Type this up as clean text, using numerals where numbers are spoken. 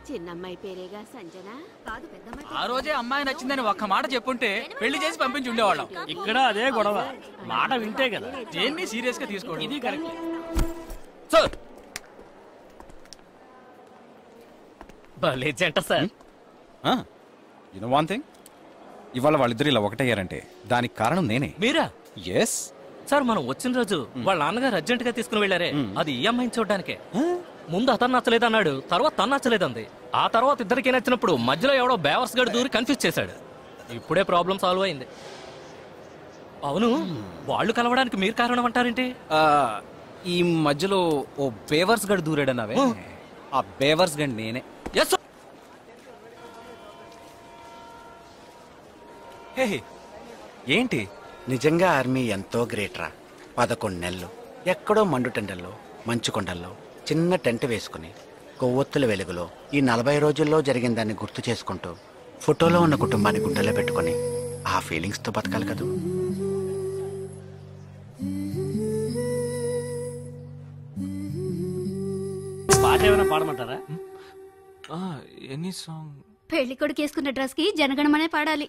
చిన్నమ్మాయి పేరేగా సంజన కాదు పెద్దమ్మాయి. ఆ రోజే అమ్మాయి నచ్చిందని ఒక్క మాట చెప్పుంటే పెళ్లి చేసి పంపించి ఉండేవాళ్ళం. ఇక్కడ అదే గొడవ, మాట వింటే కదా. దేన్ని సీరియస్ గా తీసుకోండి. ఇది కరెక్ట్ సార్. భలే జంట sir. You know one thing, ఇవాళ వాళ్ళిద్దరు ఇలా ఒకటయ్యారంటే దానికి కారణం నేనే. మీరా? ఎస్ సార్, మనం వచ్చిన రోజు వాళ్ళ నాన్నగారు అర్జెంట్ గా తీసుకుని వెళ్లారే, అది ఈ అమ్మాయిని చూడడానికే. ముందు అతను నచ్చలేదన్నాడు, తర్వాత తను నచ్చలేదంది. ఆ తర్వాత ఇద్దరికి నచ్చినప్పుడు మధ్యలో ఎవడో బేవర్స్ గడు దూరి కన్ఫ్యూజ్ చేశాడు. ఇప్పుడే ప్రాబ్లం సాల్వ్ అయింది. అవును, వాళ్ళు కలవడానికి మీరు కారణం అంటారేంటి? ఈ మధ్యలో ఓ బేవర్స్ గడు దూరాడన్నావే, ఆ బేవర్స్ గడ్ నేనే. ఎస్. హే ఏంటి? నిజంగా ఆర్మీ ఎంతో గ్రేట్ రా. 11 నెలలు ఎక్కడో మండుటెండల్లో మంచు కొండల్లో చిన్న టెంట్ వేసుకుని కొవ్వొత్తుల వెలుగులో ఈ 40 రోజుల్లో జరిగిన దాన్ని గుర్తు చేసుకుంటూ ఫోటోలో ఉన్న కుటుంబాన్ని గుండెలో పెట్టుకుని ఆ ఫీలింగ్స్తో బతకాలి కదూ. పాట ఏమైనా పాడమంటారా? Any song. పెళ్లి కొడుకు వేసుకున్న డ్రెస్ కి జనగణమనే పాడాలి.